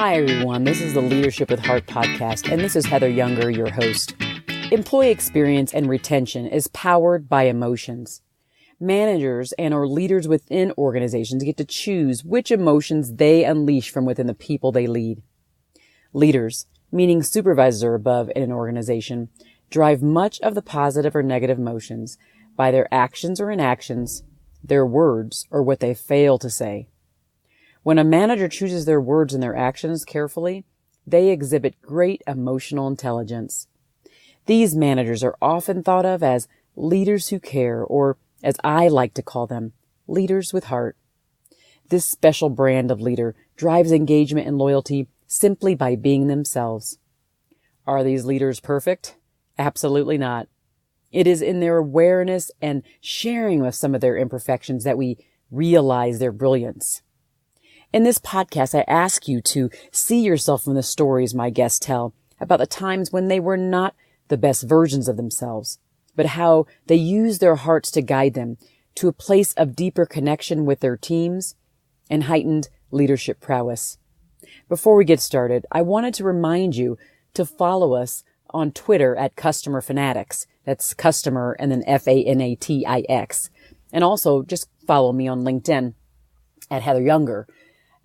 Hi, everyone. This is the Leadership with Heart podcast, and this is Heather Younger, your host. Employee experience and retention is powered by emotions. Managers and or leaders within organizations get to choose which emotions they unleash from within the people they lead. Leaders, meaning supervisors or above in an organization, drive much of the positive or negative emotions by their actions or inactions, their words, or what they fail to say. When a manager chooses their words and their actions carefully, they exhibit great emotional intelligence. These managers are often thought of as leaders who care, or as I like to call them, leaders with heart. This special brand of leader drives engagement and loyalty simply by being themselves. Are these leaders perfect? Absolutely not. It is in their awareness and sharing with some of their imperfections that we realize their brilliance. In this podcast, I ask you to see yourself from the stories my guests tell about the times when they were not the best versions of themselves, but how they used their hearts to guide them to a place of deeper connection with their teams and heightened leadership prowess. Before we get started, I wanted to remind you to follow us on Twitter at Customer Fanatics. That's customer and then Fanatix. And also just follow me on LinkedIn at Heather Younger.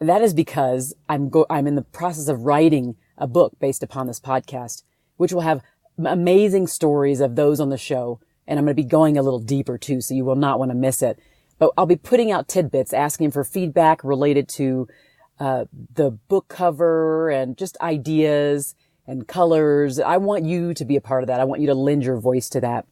That is because I'm in the process of writing a book based upon this podcast, which will have amazing stories of those on the show. And I'm going to be going a little deeper too, so you will not want to miss it. But I'll be putting out tidbits, asking for feedback related to the book cover and just ideas and colors. I want you to be a part of that. I want you to lend your voice to that.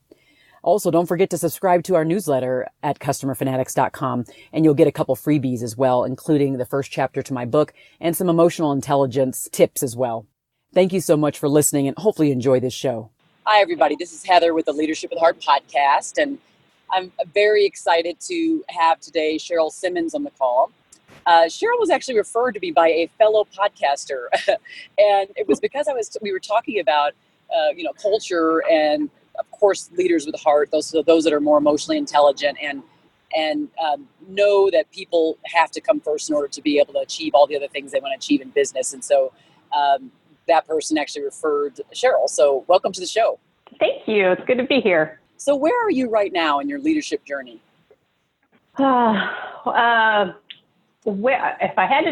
Also, don't forget to subscribe to our newsletter at customerfanatics.com, and you'll get a couple freebies as well, including the first chapter to my book and some emotional intelligence tips as well. Thank you so much for listening, and hopefully you enjoy this show. Hi, everybody. This is Heather with the Leadership with Heart podcast, and I'm very excited to have today Sheryl Simmons on the call. Sheryl was actually referred to me by a fellow podcaster, and it was because we were talking about culture and, of course, leaders with heart, those that are more emotionally intelligent and know that people have to come first in order to be able to achieve all the other things they want to achieve in business. And so that person actually referred Sheryl. So welcome to the show. Thank you. It's good to be here. So where are you right now in your leadership journey? Where, if I had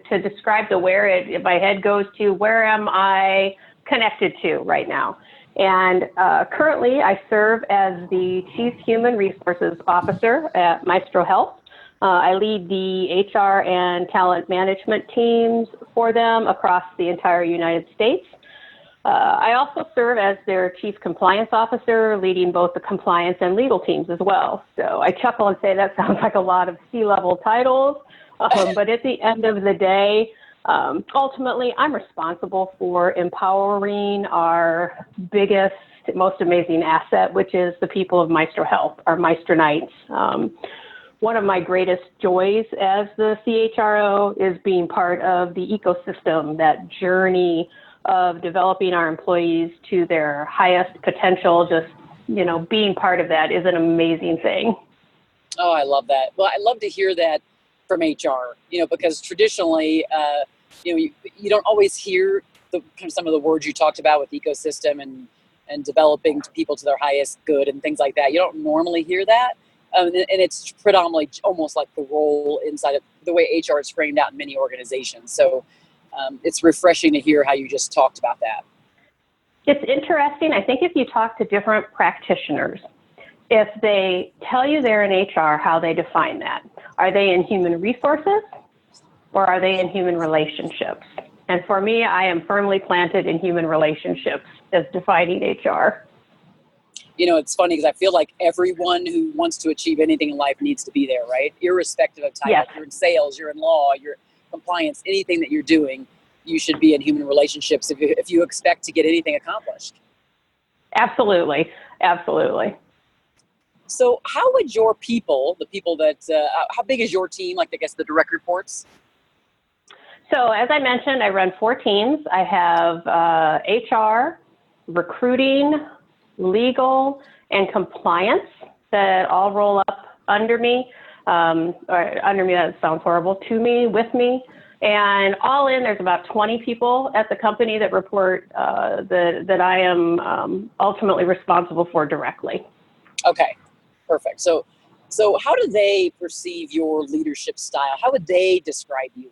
to describe if my head goes to where am I connected to right now? And currently, I serve as the Chief Human Resources Officer at Maestro Health. I lead the HR and talent management teams for them across the entire United States. I also serve as their Chief Compliance Officer, leading both the compliance and legal teams as well. So I chuckle and say that sounds like a lot of C-level titles, but at the end of the day, ultimately, I'm responsible for empowering our biggest, most amazing asset, which is the people of Maestro Health, our Maestro Knights. One of my greatest joys as the CHRO is being part of the ecosystem, that journey of developing our employees to their highest potential. Just, being part of that is an amazing thing. Oh, I love that. Well, I love to hear that from HR, because traditionally, you don't always hear some of the words you talked about with ecosystem and developing people to their highest good and things like that. You don't normally hear that. And it's predominantly almost like the role inside of the way HR is framed out in many organizations. So it's refreshing to hear how you just talked about that. It's interesting. I think if you talk to different practitioners, if they tell you they're in HR, how they define that. Are they in human resources or are they in human relationships? And for me, I am firmly planted in human relationships as defining HR. It's funny because I feel like everyone who wants to achieve anything in life needs to be there, right? Irrespective of title. Yes. You're in sales, you're in law, you're compliance, anything that you're doing, you should be in human relationships if you expect to get anything accomplished. Absolutely. Absolutely. So how would your people, the people that, how big is your team? Like, I guess the direct reports? So as I mentioned, I run 4 teams. I have HR, recruiting, legal, and compliance that all roll up under me. Or under me, that sounds horrible, to me, with me. And all in, there's about 20 people at the company that report that I am ultimately responsible for directly. Okay, perfect. So how do they perceive your leadership style? How would they describe you?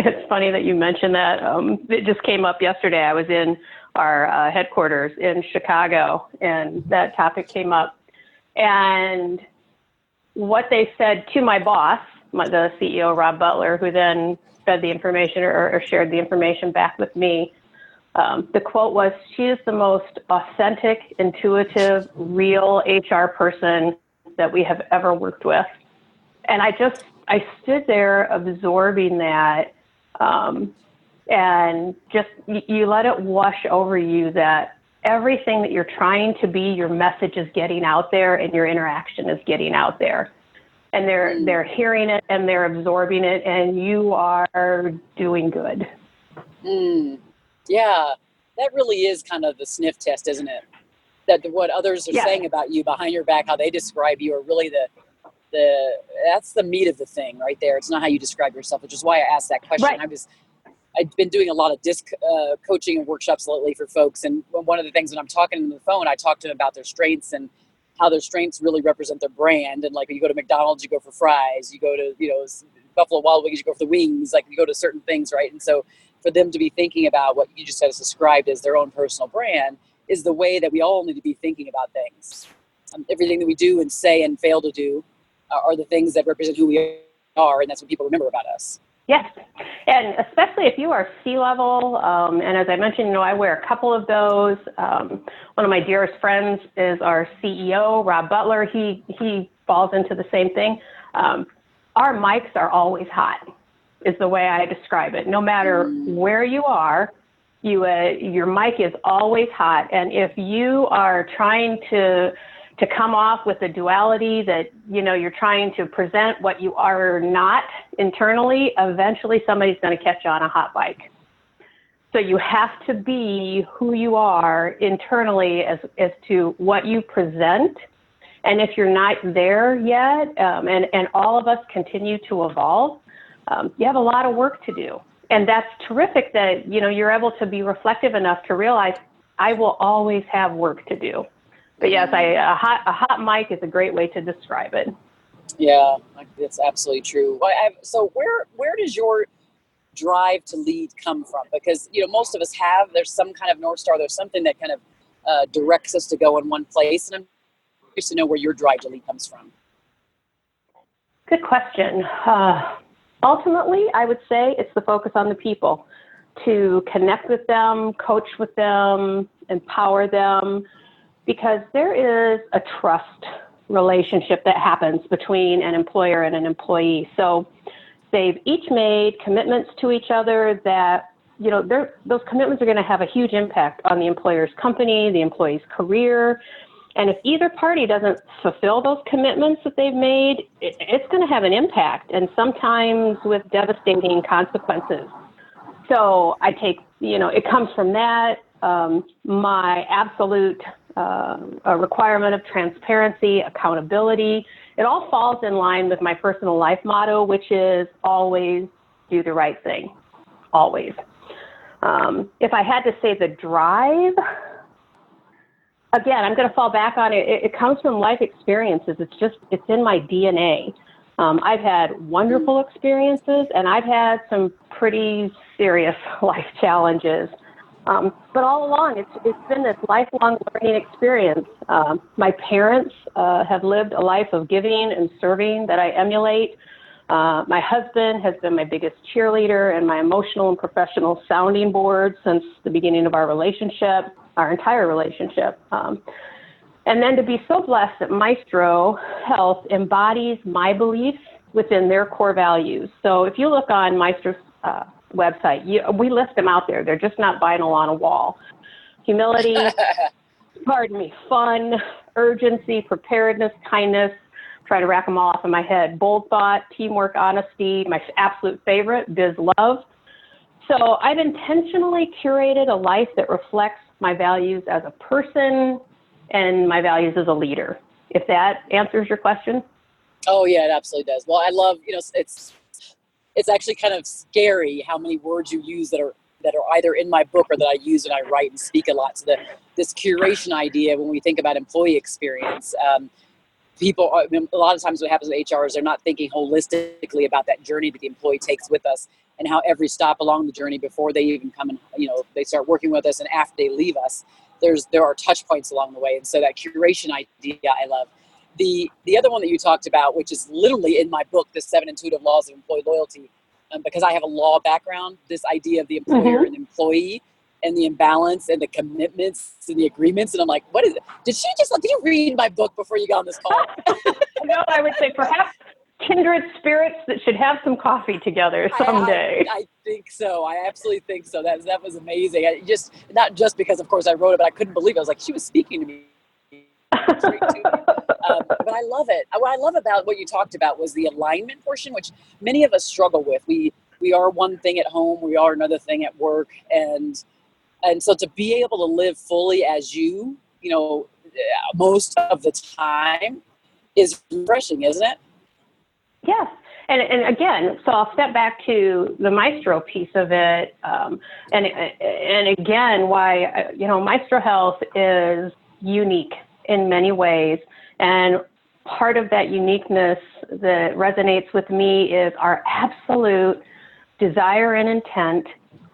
It's funny that you mentioned that. It just came up yesterday. I was in our headquarters in Chicago, and that topic came up. And what they said to my boss, the CEO, Rob Butler, who then fed the information or shared the information back with me, the quote was, "She is the most authentic, intuitive, real HR person that we have ever worked with." And I stood there absorbing that, and just you let it wash over you that everything that you're trying to be, your message is getting out there and your interaction is getting out there. And they're hearing it and they're absorbing it, and you are doing good. Yeah, that really is kind of the sniff test, isn't it? That what others are saying about you behind your back, how they describe you, are really that's the meat of the thing right there. It's not how you describe yourself, which is why I asked that question. Right. I've been doing a lot of disc coaching and workshops lately for folks, and one of the things when I'm talking to them on the phone, I talk to them about their strengths and how their strengths really represent their brand. And like when you go to McDonald's, you go for fries, you go to, Buffalo Wild Wings, you go for the wings, like you go to certain things, right? And so for them to be thinking about what you just had described as their own personal brand is the way that we all need to be thinking about things. Everything that we do and say and fail to do are the things that represent who we are, and that's what people remember about us. Yes, and especially if you are C-level, and as I mentioned, I wear a couple of those. One of my dearest friends is our CEO, Rob Butler. He falls into the same thing. Our mics are always hot, is the way I describe it. No matter where you are, your mic is always hot, and if you are trying to come off with the duality that, you're trying to present what you are not internally, eventually somebody's going to catch you on a hot mic. So you have to be who you are internally as to what you present. And if you're not there yet, and all of us continue to evolve, you have a lot of work to do. And that's terrific that, you're able to be reflective enough to realize I will always have work to do. But yes, a hot mic is a great way to describe it. Yeah, that's absolutely true. So where does your drive to lead come from? Because, most of us there's some kind of North Star, there's something that kind of directs us to go in one place. And I'm curious to know where your drive to lead comes from. Good question. Ultimately, I would say it's the focus on the people, to connect with them, coach with them, empower them, because there is a trust relationship that happens between an employer and an employee. So they've each made commitments to each other that, those commitments are going to have a huge impact on the employer's company, the employee's career. And if either party doesn't fulfill those commitments that they've made, it's going to have an impact, and sometimes with devastating consequences. So I take, it comes from that, my absolute a requirement of transparency, accountability. It all falls in line with my personal life motto, which is always do the right thing, always. If I had to say the drive, again, I'm going to fall back on it. It comes from life experiences. It's in my DNA. I've had wonderful experiences, and I've had some pretty serious life challenges. But all along, it's been this lifelong learning experience. My parents have lived a life of giving and serving that I emulate. My husband has been my biggest cheerleader and my emotional and professional sounding board since the beginning of our relationship, our entire relationship. And then to be so blessed that Maestro Health embodies my beliefs within their core values. So if you look on Maestro's website, we list them out there. They're just not vinyl on a wall. Humility, fun, urgency, preparedness, kindness. Try to rack them all off in my head. Bold thought, teamwork, honesty. My absolute favorite, biz love. So I've intentionally curated a life that reflects my values as a person and my values as a leader. If that answers your question. Oh yeah, it absolutely does. Well, I love, it's it's actually kind of scary how many words you use that are either in my book or that I use when I write and speak a lot. So this curation idea, when we think about employee experience, people, I mean, a lot of times what happens with HR is they're not thinking holistically about that journey that the employee takes with us, and how every stop along the journey before they even come and, they start working with us and after they leave us, there are touch points along the way. And so that curation idea I love. The other one that you talked about, which is literally in my book, The 7 Intuitive Laws of Employee Loyalty, because I have a law background, this idea of the employer and employee and the imbalance and the commitments and the agreements. And I'm like, what is it? Did you read my book before you got on this call? No, I would say perhaps kindred spirits that should have some coffee together someday. I think so. I absolutely think so. That was amazing. Not just because, of course, I wrote it, but I couldn't believe it. I was like, she was speaking to me. Straight to me. But I love it. What I love about what you talked about was the alignment portion, which many of us struggle with. We are one thing at home, we are another thing at work, and so to be able to live fully as you, most of the time is refreshing, isn't it? Yes. And again, so I'll step back to the Maestro piece of it. And again, why, Maestro Health is unique in many ways. And part of that uniqueness that resonates with me is our absolute desire and intent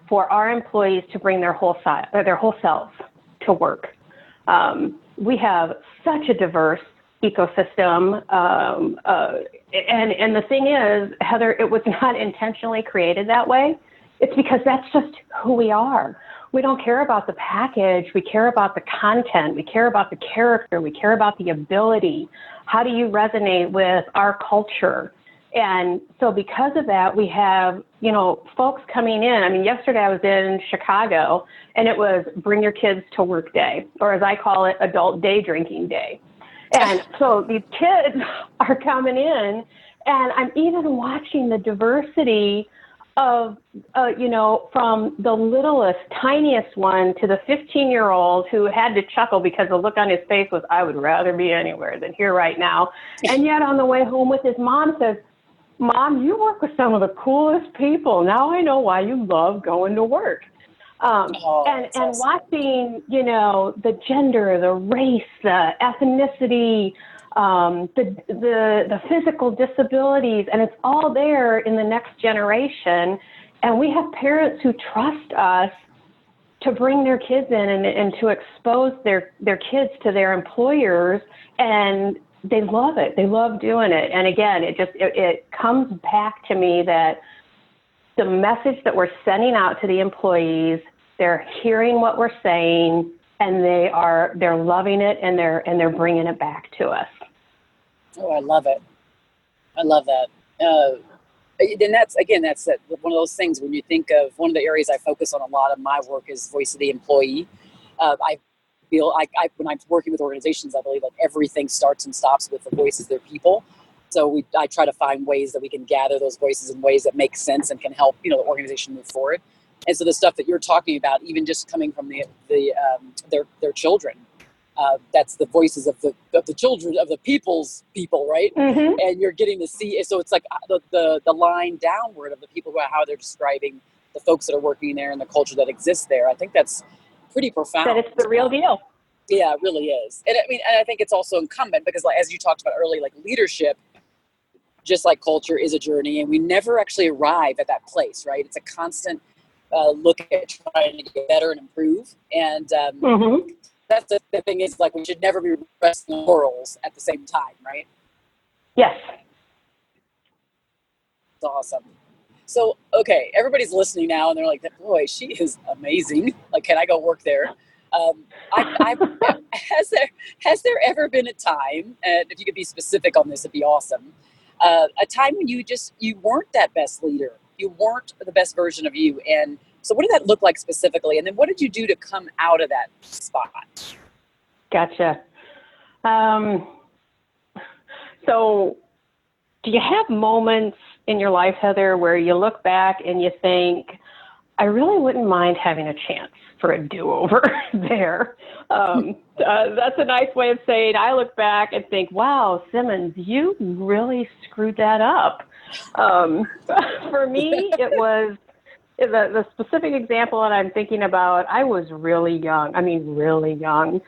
for our employees to bring their whole selves to work. We have such a diverse ecosystem. And the thing is, Heather, it was not intentionally created that way. It's because that's just who we are. We don't care about the package. We care about the content. We care about the character. We care about the ability. How do you resonate with our culture? And so because of that, we have, folks coming in. I mean, yesterday I was in Chicago, and it was Bring Your Kids to Work Day, or as I call it, Adult Day Drinking Day. And so these kids are coming in, and I'm even watching the diversity of, from the littlest, tiniest one to the 15-year-old who had to chuckle because the look on his face was, I would rather be anywhere than here right now. And yet on the way home with his mom says, Mom, you work with some of the coolest people. Now I know why you love going to work. And watching, the gender, the race, the ethnicity, the physical disabilities, and it's all there in the next generation. And we have parents who trust us to bring their kids in and to expose their kids to their employers, and they love it. They love doing it. And again, it comes back to me that the message that we're sending out to the employees, they're hearing what we're saying, and they're loving it, and they're bringing it back to us. Oh, I love it. I love that. And that's one of those things when you think of one of the areas I focus on a lot of my work is voice of the employee. I feel when I'm working with organizations, I believe that everything starts and stops with the voices of their people. So I try to find ways that we can gather those voices in ways that make sense and can help, the organization move forward. And so the stuff that you're talking about, even just coming from their children, that's the voices of the children of the people's people, right? Mm-hmm. And you're getting to see. So it's like the line downward of the people how they're describing the folks that are working there and the culture that exists there. I think that's pretty profound. That it's the real deal. Yeah, it really is. And I think it's also incumbent because, as you talked about earlier, like leadership, just like culture, is a journey, and we never actually arrive at that place, right? It's a constant look at trying to get better and improve. And that's the thing is, like, we should never be resting on laurels at the same time, right? Yes. It's awesome. So, okay, everybody's listening now, and they're like, boy, she is amazing. Like, can I go work there? Has there ever been a time, and if you could be specific on this, it'd be awesome, a time when you weren't that best leader, you weren't the best version of you, and so what did that look like specifically, and then what did you do to come out of that spot? Gotcha. So do you have moments in your life, Heather, where you look back and you think, I really wouldn't mind having a chance for a do-over there. That's a nice way of saying I look back and think, wow, Simmons, you really screwed that up. For me, it was the specific example that I'm thinking about. I was really young. I mean, really young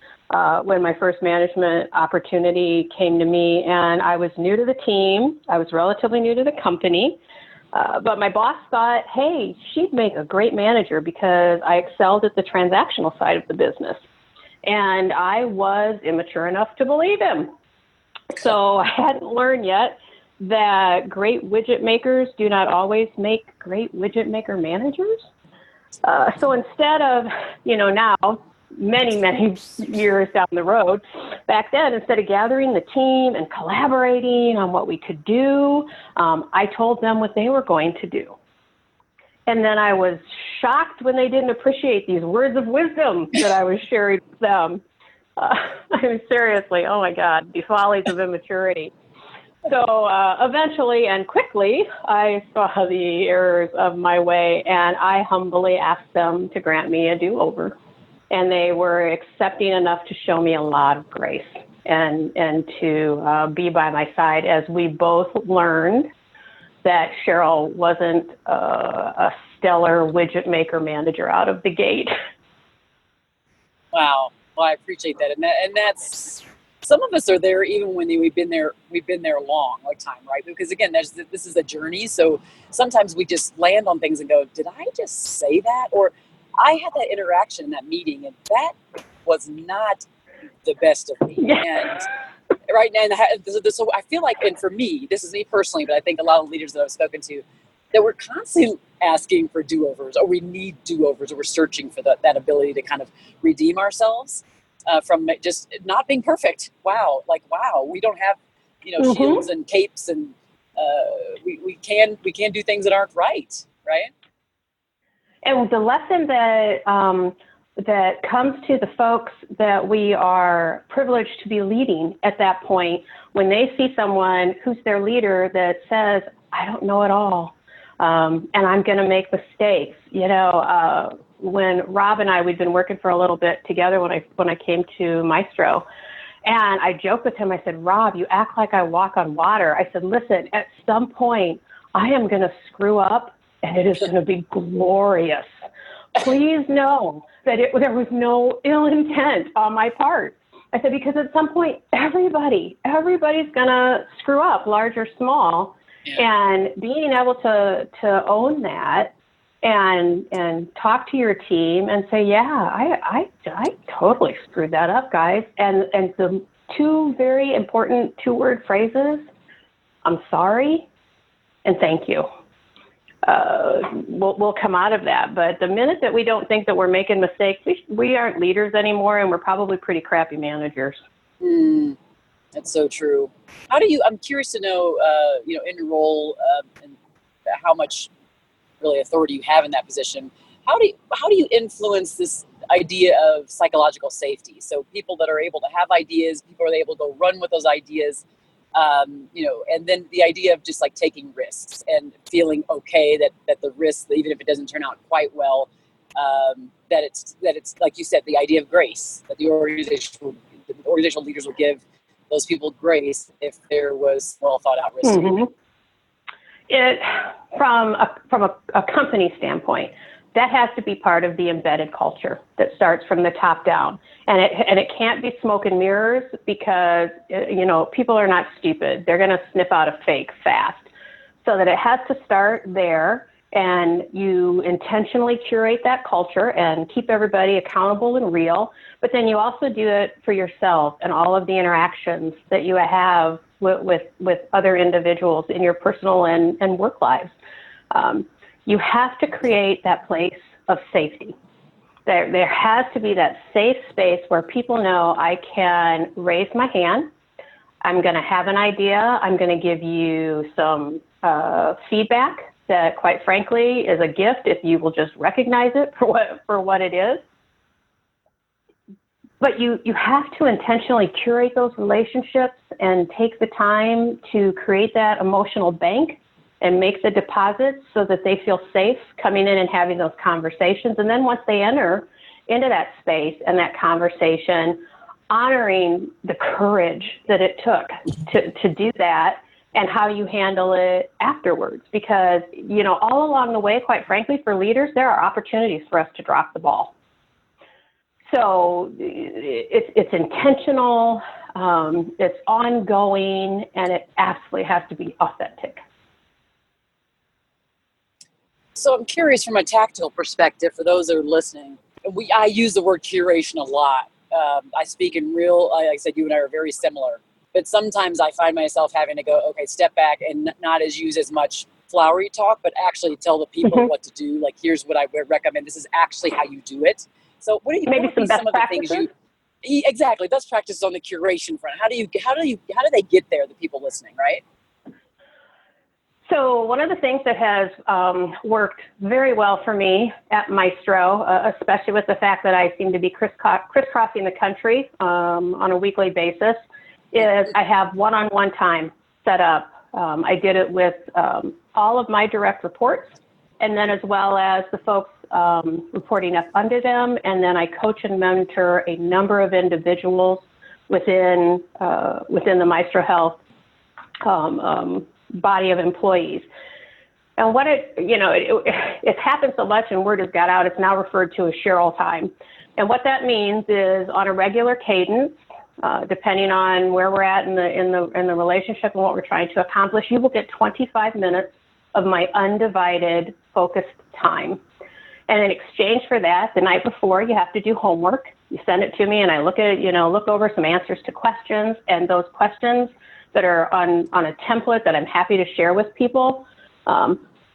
when my first management opportunity came to me, and I was new to the team. I was relatively new to the company. But my boss thought, hey, she'd make a great manager because I excelled at the transactional side of the business. And I was immature enough to believe him. So I hadn't learned yet that great widget makers do not always make great widget maker managers. So instead of, now, many years down the road, back then, instead of gathering the team and collaborating on what we could do, I told them what they were going to do. And then I was shocked when they didn't appreciate these words of wisdom that I was sharing with them. I mean, seriously, oh my God, the follies of immaturity. So eventually and quickly, I saw the errors of my way, and I humbly asked them to grant me a do-over. And they were accepting enough to show me a lot of grace and to be by my side as we both learned that Sheryl wasn't a stellar widget maker manager out of the gate. Wow. Well, I appreciate that. And that's, some of us are there even when we've been there a long time, right? Because again, this is a journey. So sometimes we just land on things and go, did I just say that? Or I had that interaction in that meeting, and that was not the best of me. Yeah. And right now, so I feel like, and for me, this is me personally, but I think a lot of leaders that I've spoken to, that we're constantly asking for do-overs, or we need do-overs, or we're searching for that ability to kind of redeem ourselves from just not being perfect. Wow, we don't have shields and capes, and we can do things that aren't right. And the lesson that comes to the folks that we are privileged to be leading at that point, when they see someone who's their leader that says, I don't know it all, and I'm going to make mistakes. When Rob and I, we'd been working for a little bit together when I came to Maestro, and I joked with him. I said, Rob, you act like I walk on water. I said, listen, at some point, I am going to screw up, and it is going to be glorious. Please know that there was no ill intent on my part. I said, because at some point, everybody's going to screw up, large or small. Yeah. And being able to own that and talk to your team and say, yeah, I totally screwed that up, guys. And the two very important 2-word phrases, I'm sorry and thank you. We'll come out of that. But the minute that we don't think that we're making mistakes, we aren't leaders anymore, and we're probably pretty crappy managers. That's so true. I'm curious to know, in your role and how much really authority you have in that position. How do you influence this idea of psychological safety? So people that are able to have ideas, people are able to run with those ideas, and then the idea of just like taking risks and feeling okay that the risk, even if it doesn't turn out quite well, that it's like you said, the idea of grace, that the organizational leaders will give those people grace if there was well thought out risk. Mm-hmm. From a company standpoint, that has to be part of the embedded culture that starts from the top down, and it can't be smoke and mirrors, because people are not stupid. They're going to sniff out a fake fast. So that it has to start there, and you intentionally curate that culture and keep everybody accountable and real. But then you also do it for yourself and all of the interactions that you have with other individuals in your personal and work lives. You have to create that place of safety. There has to be that safe space where people know I can raise my hand. I'm going to have an idea. I'm going to give you some feedback that, quite frankly, is a gift if you will just recognize it for what it is. But you have to intentionally curate those relationships and take the time to create that emotional bank and make the deposits so that they feel safe coming in and having those conversations. And then once they enter into that space and that conversation, honoring the courage that it took to do that and how you handle it afterwards. Because, all along the way, quite frankly, for leaders, there are opportunities for us to drop the ball. So it's intentional, it's ongoing, and it absolutely has to be authentic. So I'm curious from a tactile perspective, for those that are listening, I use the word curation a lot. I speak in like I said, you and I are very similar. But sometimes I find myself having to go, okay, step back and not use as much flowery talk, but actually tell the people what to do. Like, here's what I would recommend. This is actually how you do it. So what maybe would be some of the things exactly, best practices on the curation front? How do they get there, the people listening, right? So one of the things that has worked very well for me at Maestro, especially with the fact that I seem to be crisscrossing the country on a weekly basis, is I have one-on-one time set up. I did it with all of my direct reports, and then as well as the folks reporting up under them, and then I coach and mentor a number of individuals within the Maestro Health body of employees. And what it's happened so much and word has got out, it's now referred to as Sheryl time. And what that means is on a regular cadence, depending on where we're at in the relationship and what we're trying to accomplish, you will get 25 minutes of my undivided, focused time. And in exchange for that, the night before, you have to do homework. You send it to me, and I look over some answers to questions, and those questions that are on a template that I'm happy to share with people.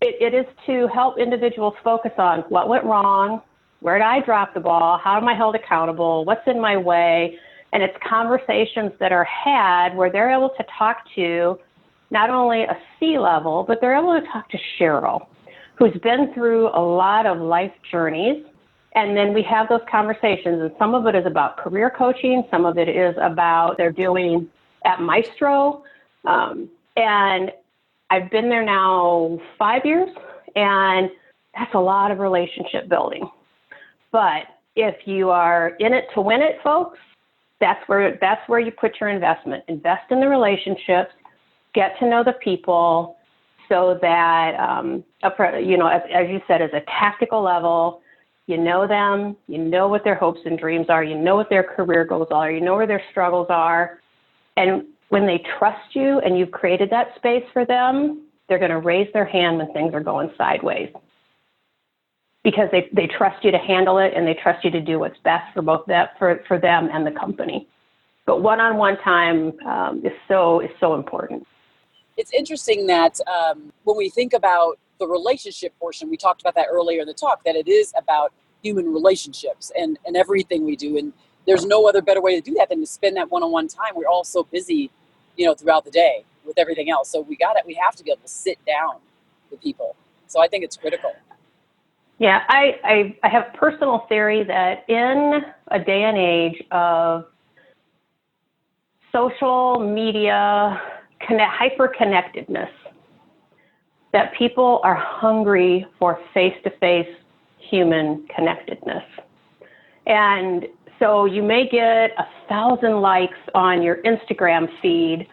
It is to help individuals focus on what went wrong, where did I drop the ball, how am I held accountable, what's in my way, and it's conversations that are had where they're able to talk to not only a C-level, but they're able to talk to Sheryl, who's been through a lot of life journeys. And then we have those conversations, and some of it is about career coaching, some of it is about they're doing at Maestro. And I've been there now 5 years, and that's a lot of relationship building. But if you are in it to win it, folks, that's where you put your investment. Invest in the relationships, get to know the people, so that, as you said, as a tactical level, you know them, you know what their hopes and dreams are, you know what their career goals are, you know where their struggles are. And when they trust you and you've created that space for them, they're going to raise their hand when things are going sideways. Because they trust you to handle it, and they trust you to do what's best for both for them and the company. But one-on-one time is so important. It's interesting that when we think about the relationship portion, we talked about that earlier in the talk, that it is about human relationships and everything we do. And there's no other better way to do that than to spend that one-on-one time. We're all so busy, throughout the day with everything else. So we have to be able to sit down with people. So I think it's critical. Yeah, I have a personal theory that in a day and age of social media, hyper-connectedness, that people are hungry for face-to-face human connectedness. And so you may get 1,000 likes on your Instagram feed,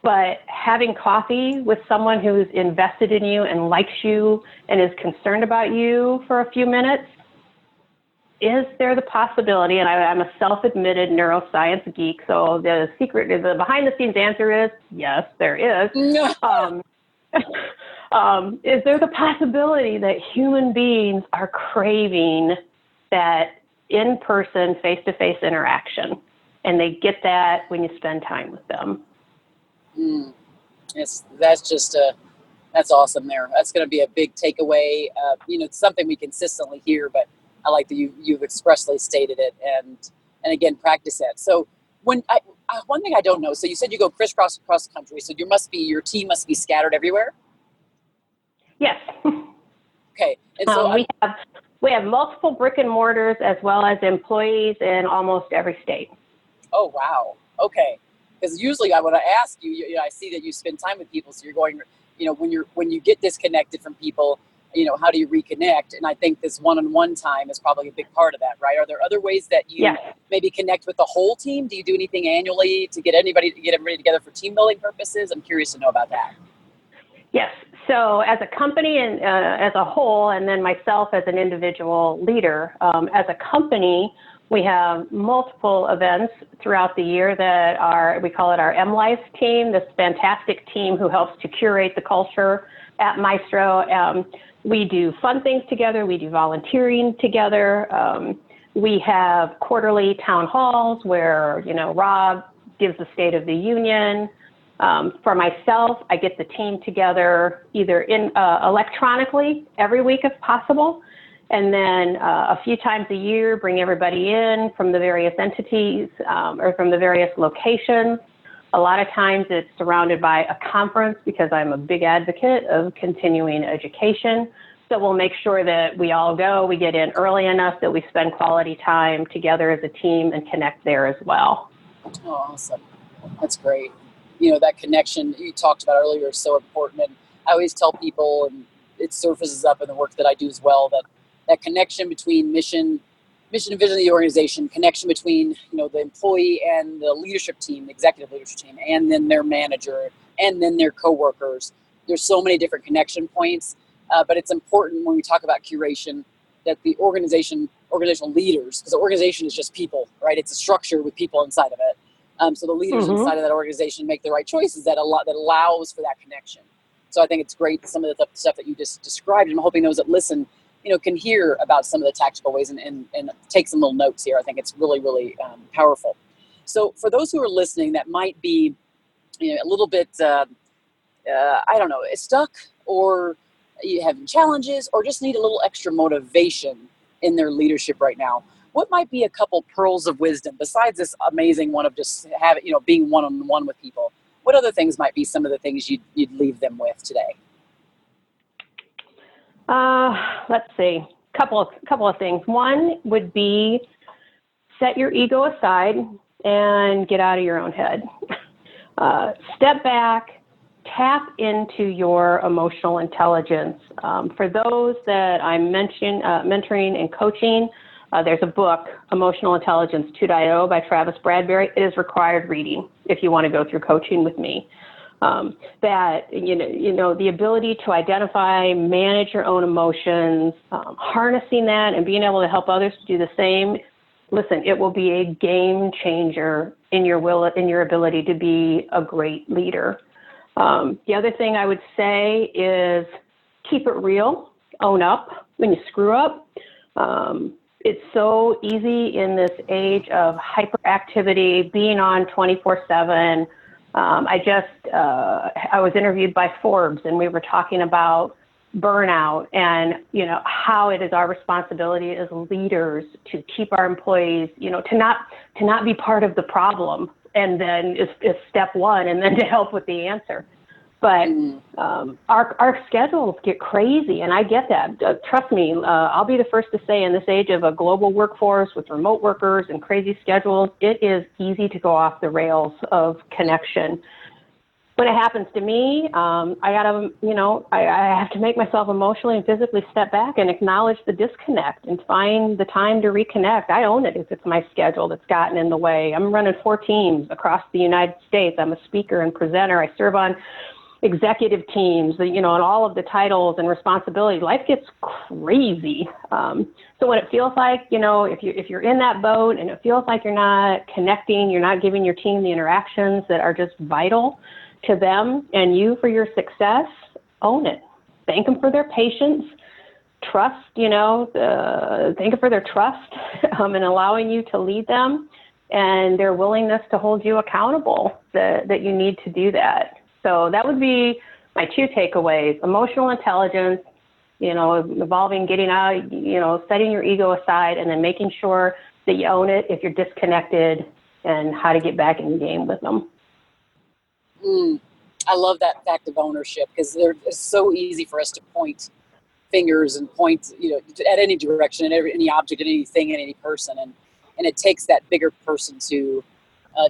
but having coffee with someone who's invested in you and likes you and is concerned about you for a few minutes, is there the possibility, and I'm a self-admitted neuroscience geek, so the behind-the-scenes answer is, yes, there is. Is there the possibility that human beings are craving that in-person, face-to-face interaction, and they get that when you spend time with them? Yes, that's awesome there. That's going to be a big takeaway. It's something we consistently hear, but I like that you've expressly stated it, and again, practice it. So one thing I don't know, so you said you go crisscross across the country, so your team must be scattered everywhere? Yes. Okay. And so we have multiple brick and mortars as well as employees in almost every state. Oh, wow. Okay. Because usually I want to ask you, I see that you spend time with people, so you're going when you get disconnected from people, how do you reconnect? And I think this one-on-one time is probably a big part of that, right? Are there other ways that you maybe connect with the whole team? Do you do anything annually to get everybody together for team building purposes? I'm curious to know about that. Yes. So as a company and as a whole, and then myself as an individual leader, as a company, we have multiple events throughout the year that we call it our M-Life team, this fantastic team who helps to curate the culture at Maestro. We do fun things together. We do volunteering together. We have quarterly town halls where, Rob gives the State of the Union. For myself, I get the team together either electronically every week if possible, and then a few times a year, bring everybody in from the various entities or from the various locations. A lot of times it's surrounded by a conference because I'm a big advocate of continuing education. So we'll make sure that we all go, we get in early enough that we spend quality time together as a team and connect there as well. Oh, awesome. That's great. That connection you talked about earlier is so important. And I always tell people, and it surfaces up in the work that I do as well, that connection between mission and vision of the organization, connection between, the employee and the leadership team, the executive leadership team, and then their manager, and then their coworkers. There's so many different connection points, but it's important when we talk about curation that the organizational leaders, because the organization is just people, right? It's a structure with people inside of it. So the leaders inside of that organization make the right choices that allows for that connection. So I think it's great, some of the stuff that you just described, and I'm hoping those that listen, can hear about some of the tactical ways and take some little notes here. I think it's really, really powerful. So for those who are listening that might be a little bit, stuck, or you have challenges, or just need a little extra motivation in their leadership right now, what might be a couple pearls of wisdom besides this amazing one of just being one-on-one with people? What other things might be some of the things you'd leave them with today? Let's see. Couple of things. One would be set your ego aside and get out of your own head. Step back, tap into your emotional intelligence. For those that I'm mentoring and coaching, there's a book, Emotional Intelligence 2.0 by Travis Bradberry. It is required reading if you want to go through coaching with me. The ability to identify, manage your own emotions, harnessing that and being able to help others do the same. Listen, it will be a game changer in your ability to be a great leader. The other thing I would say is keep it real, own up when you screw up. It's so easy in this age of hyperactivity, being on 24/7. I was interviewed by Forbes, and we were talking about burnout and, how it is our responsibility as leaders to keep our employees, to not be part of the problem. And then is step one, and then to help with the answer. But our schedules get crazy, and I get that. Trust me, I'll be the first to say in this age of a global workforce with remote workers and crazy schedules, it is easy to go off the rails of connection. When it happens to me, I have to make myself emotionally and physically step back and acknowledge the disconnect and find the time to reconnect. I own it if it's my schedule that's gotten in the way. I'm running 4 teams across the United States. I'm a speaker and presenter. I serve on executive teams, and all of the titles and responsibilities. Life gets crazy. So when it feels like, if you're in that boat and it feels like you're not connecting, you're not giving your team the interactions that are just vital to them and you for your success, own it. Thank them for their patience. Trust, thank them for their trust in allowing you to lead them and their willingness to hold you accountable that you need to do that. So that would be my 2 takeaways: emotional intelligence, evolving, getting out, setting your ego aside, and then making sure that you own it if you're disconnected and how to get back in the game with them. I love that fact of ownership, because it's so easy for us to point fingers and point, at any direction, at any object, at anything, at any person. And it takes that bigger person to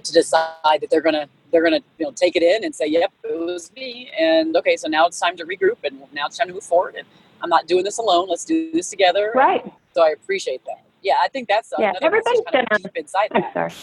decide that they're going to they're going to take it in and say, yep, it was me. And okay, so now it's time to regroup, and now it's time to move forward. And I'm not doing this alone. Let's do this together. Right. And so I appreciate that. Yeah, I think that's another everybody's kind of deep inside that. I'm sorry.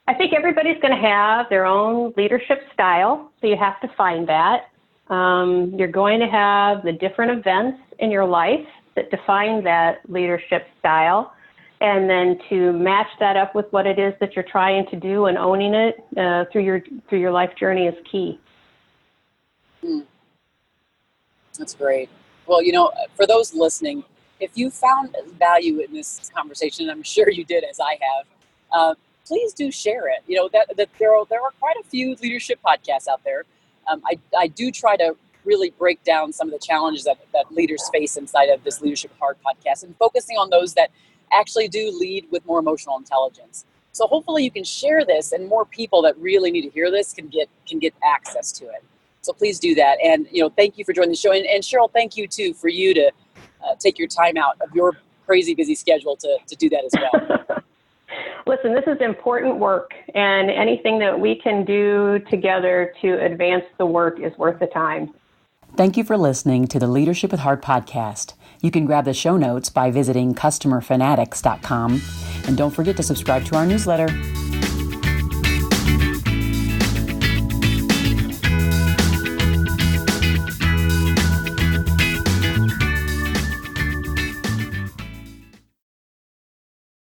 I think everybody's going to have their own leadership style, so you have to find that. You're going to have the different events in your life that define that leadership style, and then to match that up with what it is that you're trying to do and owning it through your life journey is key. That's great. Well, for those listening, if you found value in this conversation, and I'm sure you did, as I have, please do share it. That there are quite a few leadership podcasts out there. I do try to really break down some of the challenges that leaders face inside of this Leadership at Heart podcast, and focusing on those that actually do lead with more emotional intelligence. So hopefully you can share this, and more people that really need to hear this can get access to it. So please do that. And thank you for joining the show. And Sheryl, thank you too for you to take your time out of your crazy busy schedule to do that as well. Listen, this is important work, and anything that we can do together to advance the work is worth the time. Thank you for listening to the Leadership at Heart podcast. You can grab the show notes by visiting customerfanatics.com, and don't forget to subscribe to our newsletter.